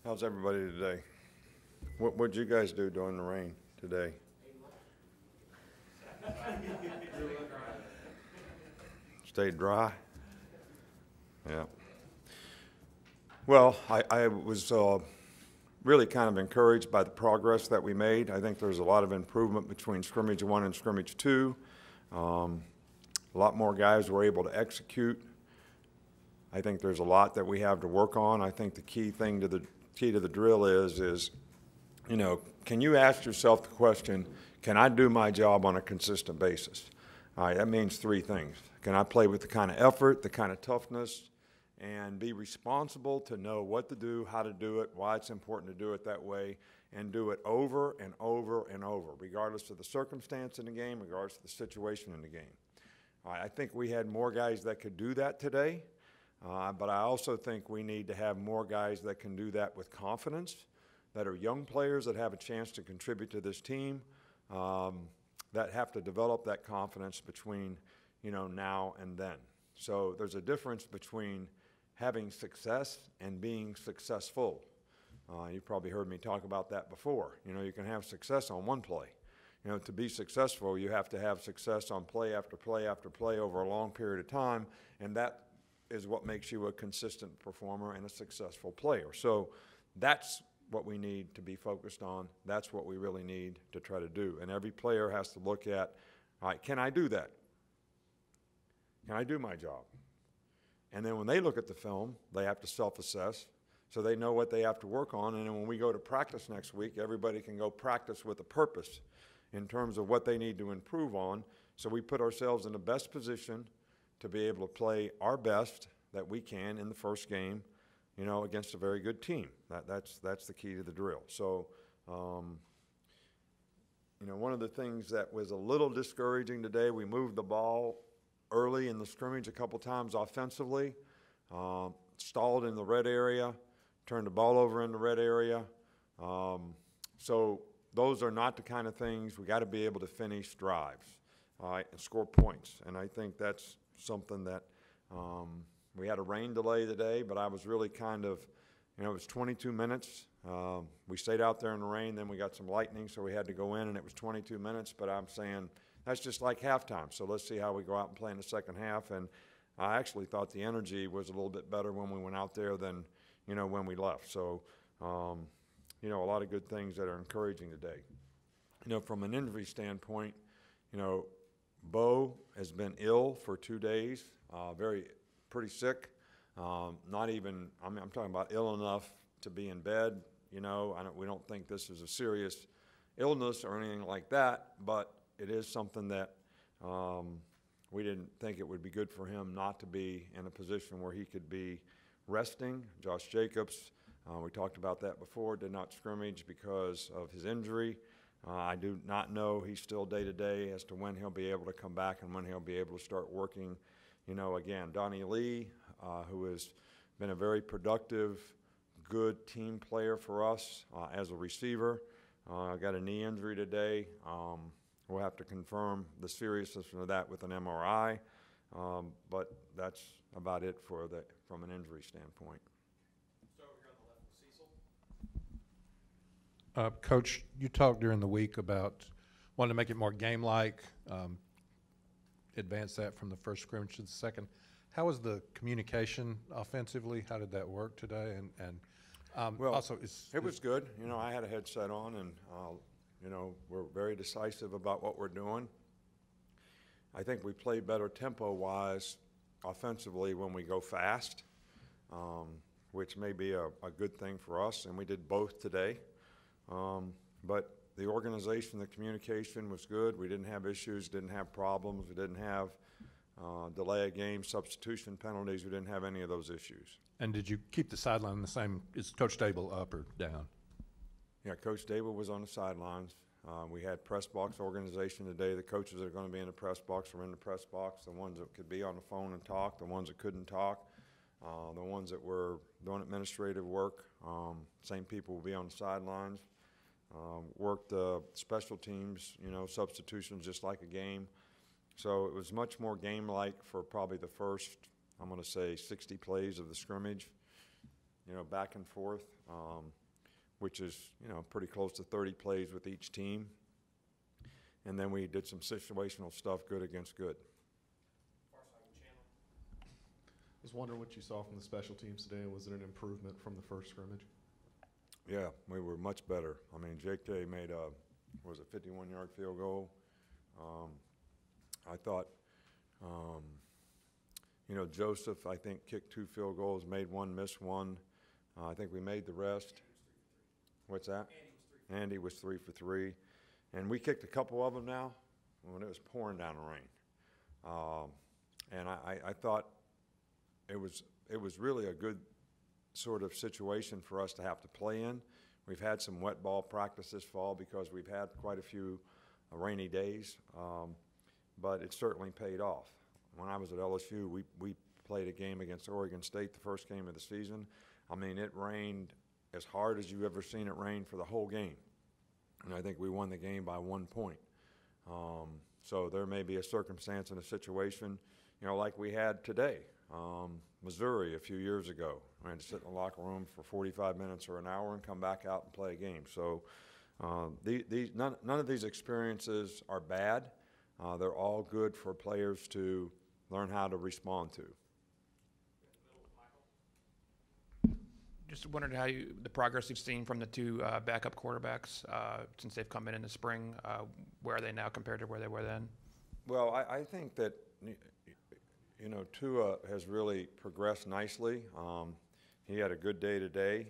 How's everybody today? What'd you guys do during the rain today? Stayed dry? Yeah. Well, I was really kind of encouraged by the progress that we made. I think there's a lot of improvement between scrimmage 1 and scrimmage 2. A lot more guys were able to execute. I think there's a lot that we have to work on. I think the key to the drill is, you know, can you ask yourself the question, can I do my job on a consistent basis? All right, that means 3 things. Can I play with the kind of effort, the kind of toughness, and be responsible to know what to do, how to do it, why it's important to do it that way, and do it over and over and over, regardless of the circumstance in the game, regardless of the situation in the game. All right, I think we had more guys that could do that today, but I also think we need to have more guys that can do that with confidence, that are young players that have a chance to contribute to this team, that have to develop that confidence between, you know, now and then. So there's a difference between having success and being successful. You've probably heard me talk about that before. You know, you can have success on one play. You know, to be successful, you have to have success on play after play after play over a long period of time, and that is what makes you a consistent performer and a successful player. So that's what we need to be focused on. That's what we really need to try to do. And every player has to look at, all right, can I do that? Can I do my job? And then when they look at the film, they have to self-assess so they know what they have to work on. And then when we go to practice next week, everybody can go practice with a purpose in terms of what they need to improve on. So we put ourselves in the best position to be able to play our best that we can in the first game, you know, against a very good team. That's the key to the drill. So, you know, one of the things that was a little discouraging today, we moved the ball early in the scrimmage a couple times offensively, stalled in the red area, turned the ball over in the red area. So those are not the kind of things we got to be able to finish drives, all right, and score points. And I think that's something that we had a rain delay today, but I was really kind of, you know, it was 22 minutes. We stayed out there in the rain, then we got some lightning, so we had to go in, and it was 22 minutes. But I'm saying that's just like halftime. So let's see how we go out and play in the second half. And I actually thought the energy was a little bit better when we went out there than, you know, when we left. So, you know, a lot of good things that are encouraging today. You know, from an injury standpoint, you know, Bo has been ill for 2 days, pretty sick. Not even, I'm talking about ill enough to be in bed. You know, we don't think this is a serious illness or anything like that, but it is something that we didn't think it would be good for him not to be in a position where he could be resting. Josh Jacobs, we talked about that before, did not scrimmage because of his injury. I do not know, he's still day-to-day as to when he'll be able to come back and when he'll be able to start working, you know, again. Donnie Lee, who has been a very productive, good team player for us as a receiver, got a knee injury today. We'll have to confirm the seriousness of that with an MRI, but that's about it from an injury standpoint. Coach, you talked during the week about wanting to make it more game-like, advance that from the first scrimmage to the second. How was the communication offensively? How did that work today? Well, also, it was good. You know, I had a headset on, and you know, we're very decisive about what we're doing. I think we play better tempo-wise offensively when we go fast, which may be a good thing for us, and we did both today. But the organization, the communication was good. We didn't have issues, didn't have problems. We didn't have delay of game, substitution penalties. We didn't have any of those issues. And did you keep the sideline the same? Is Coach Dable up or down? Yeah, Coach Dable was on the sidelines. We had press box organization today. The coaches that are going to be in the press box were in the press box. The ones that could be on the phone and talk, the ones that couldn't talk, the ones that were doing administrative work, same people will be on the sidelines. Worked special teams, you know, substitutions just like a game. So it was much more game-like for probably the first, I'm going to say, 60 plays of the scrimmage. back and forth, which is, pretty close to 30 plays with each team. And then we did some situational stuff, good against good. I was wondering what you saw from the special teams today. Was it an improvement from the first scrimmage? Yeah, we were much better. I mean, Jake Day made a 51-yard field goal. I thought, Joseph, I think, kicked 2 field goals, made 1, missed 1. I think we made the rest. What's that? Andy was 3 for 3. And we kicked a couple of them now when it was pouring down the rain. And I thought it was really a good sort of situation for us to have to play in. We've had some wet ball practice this fall because we've had quite a few rainy days, but it certainly paid off. When I was at LSU, we played a game against Oregon State, the first game of the season. I mean, it rained as hard as you've ever seen it rain for the whole game. And I think we won the game by 1 point. So there may be a circumstance and a situation, like we had today. Missouri a few years ago. I had to sit in the locker room for 45 minutes or an hour and come back out and play a game. So none of these experiences are bad. They're all good for players to learn how to respond to. Just wondered how the progress you've seen from the 2 backup quarterbacks since they've come in the spring. Where are they now compared to where they were then? Well, I think that Tua has really progressed nicely. He had a good day today.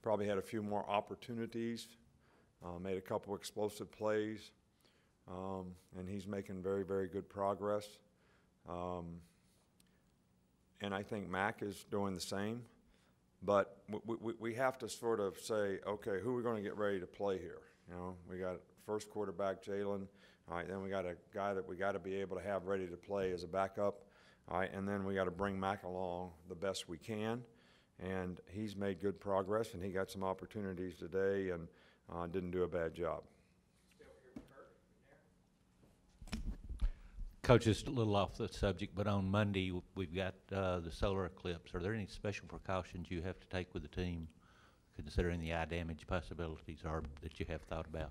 Probably had a few more opportunities. Made a couple explosive plays, and he's making very, very good progress. And I think Mac is doing the same. But we have to sort of say, okay, who are we going to get ready to play here? We got first quarterback Jalen. All right, then we got a guy that we got to be able to have ready to play as a backup. All right, and then we got to bring Mac along the best we can. And he's made good progress, and he got some opportunities today and didn't do a bad job. Coach, just a little off the subject, but on Monday we've got the solar eclipse. Are there any special precautions you have to take with the team, considering the eye damage possibilities that you have thought about?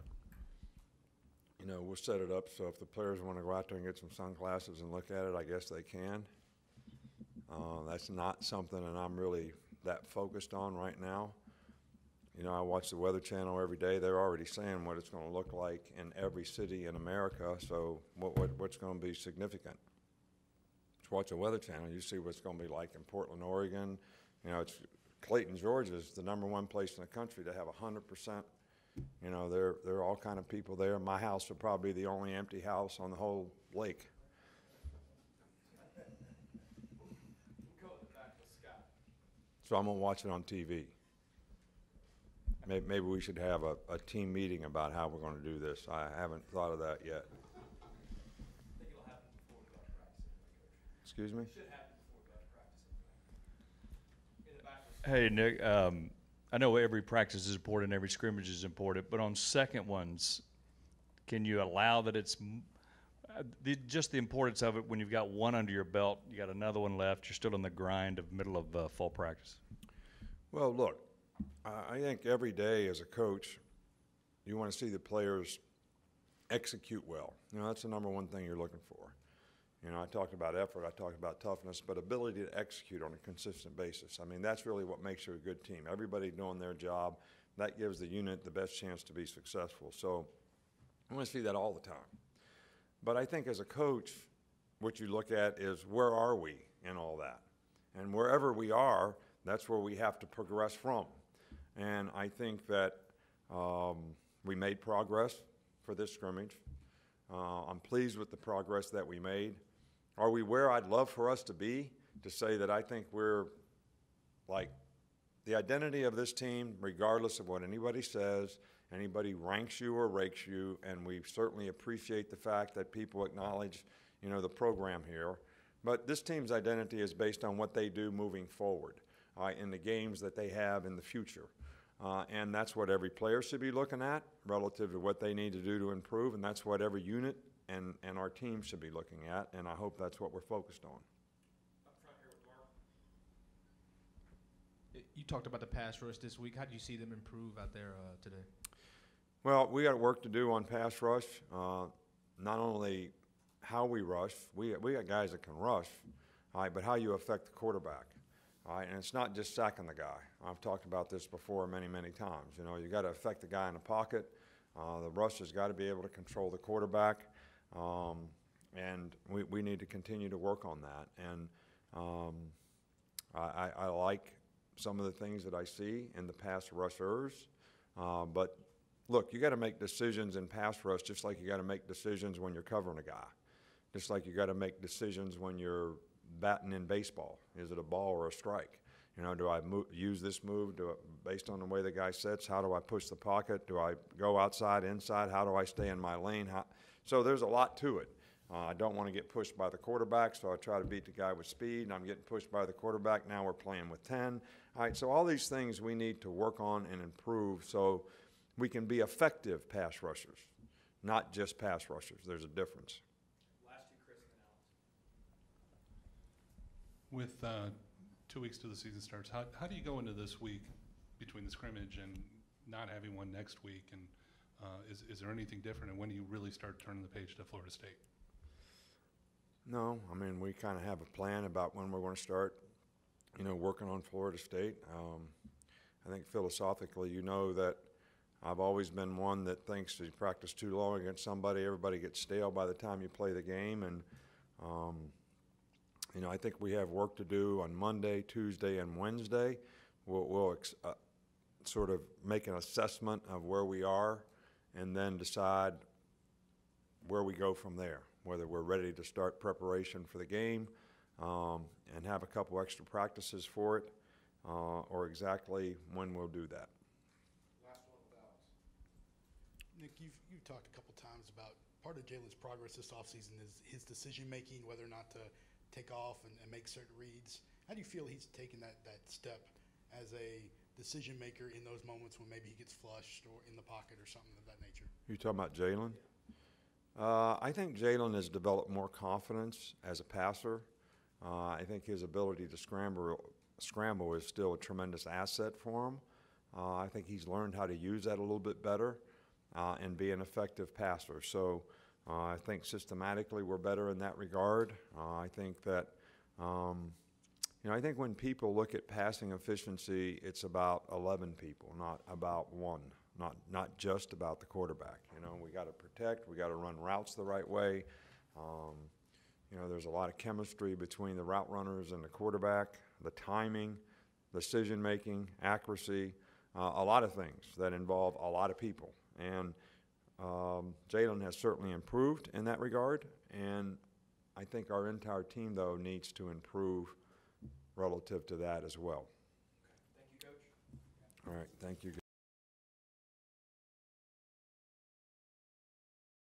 We'll set it up so if the players want to go out there and get some sunglasses and look at it, I guess they can. That's not something that I'm really that focused on right now. I watch the Weather Channel every day. They're already saying what it's going to look like in every city in America, so what's going to be significant? Just watch the Weather Channel. You see what's going to be like in Portland, Oregon. Clayton, Georgia is the #1 place in the country to have 100%. There are all kind of people there. My house will probably be the only empty house on the whole lake. So I'm going to watch it on TV. Maybe we should have a team meeting about how we're going to do this. I haven't thought of that yet. I think it'll happen before we go to practice anyway, Coach. Excuse me? It should happen before we go to practice anyway. In the back. Hey, Nick, I know every practice is important, every scrimmage is important, but on second ones, can you allow that it's just the importance of it when you've got one under your belt, you got another one left, you're still in the grind of middle of fall practice? Well, look, I think every day as a coach, you want to see the players execute well. That's the #1 thing you're looking for. I talked about effort, I talked about toughness, but ability to execute on a consistent basis. I mean, that's really what makes you a good team. Everybody doing their job, that gives the unit the best chance to be successful. So I want to see that all the time. But I think as a coach, what you look at is where are we in all that? And wherever we are, that's where we have to progress from. And I think that we made progress for this scrimmage. I'm pleased with the progress that we made. Are we where I'd love for us to be, to say that I think we're like the identity of this team, regardless of what anybody says, anybody ranks you or rakes you, and we certainly appreciate the fact that people acknowledge, the program here. But this team's identity is based on what they do moving forward in the games that they have in the future. And that's what every player should be looking at relative to what they need to do to improve, and that's what every unit and our team should be looking at, and I hope that's what we're focused on. Up front here with Mark. You talked about the pass rush this week. How do you see them improve out there today? Well, we got work to do on pass rush. Not only how we rush, we got guys that can rush, all right, but how you affect the quarterback. All right, and it's not just sacking the guy. I've talked about this before many, many times. You know, you got to affect the guy in the pocket. The rush has got to be able to control the quarterback, and we need to continue to work on that. And I like some of the things that I see in the pass rushers, but look, you got to make decisions in pass rush just like you got to make decisions when you're covering a guy, just like you got to make decisions when you're batting in baseball. Is it a ball or a strike? You know, do I use this move based on the way the guy sits? How do I push the pocket? Do I go outside, inside? How do I stay in my lane? So there's a lot to it. I don't want to get pushed by the quarterback, so I try to beat the guy with speed, and I'm getting pushed by the quarterback. Now we're playing with 10. All right, so all these things we need to work on and improve so we can be effective pass rushers, not just pass rushers. There's a difference. Last two, Chris and Alex. With 2 weeks to the season starts, how do you go into this week between the scrimmage and not having one next week? And is there anything different? And when do you really start turning the page to Florida State? No, I mean, we kind of have a plan about when we're going to start, you know, working on Florida State. I think philosophically, you know that I've always been one that thinks that you practice too long against somebody, everybody gets stale by the time you play the game. And, you know, I think we have work to do on Monday, Tuesday, and Wednesday. We'll sort of make an assessment of where we are and then decide where we go from there, whether we're ready to start preparation for the game and have a couple extra practices for it, or exactly when we'll do that. Last one with Alex. Nick, you've talked a couple times about part of Jalen's progress this offseason is his decision-making, whether or not to take off and make certain reads. How do you feel he's taken that step as a decision-maker in those moments when maybe he gets flushed or in the pocket or something of that nature? You talking about Jalen? I think Jalen has developed more confidence as a passer. I think his ability to scramble is still a tremendous asset for him. I think he's learned how to use that a little bit better and be an effective passer. So I think systematically we're better in that regard. I think that, you know, I think when people look at passing efficiency, it's about 11 people, not about one. Not just about the quarterback. You know, we got to protect, we got to run routes the right way. You know, there's a lot of chemistry between the route runners and the quarterback, the timing, decision-making, accuracy, a lot of things that involve a lot of people. And Jalen has certainly improved in that regard, and I think our entire team, though, needs to improve relative to that as well. Thank you, Coach. All right, thank you.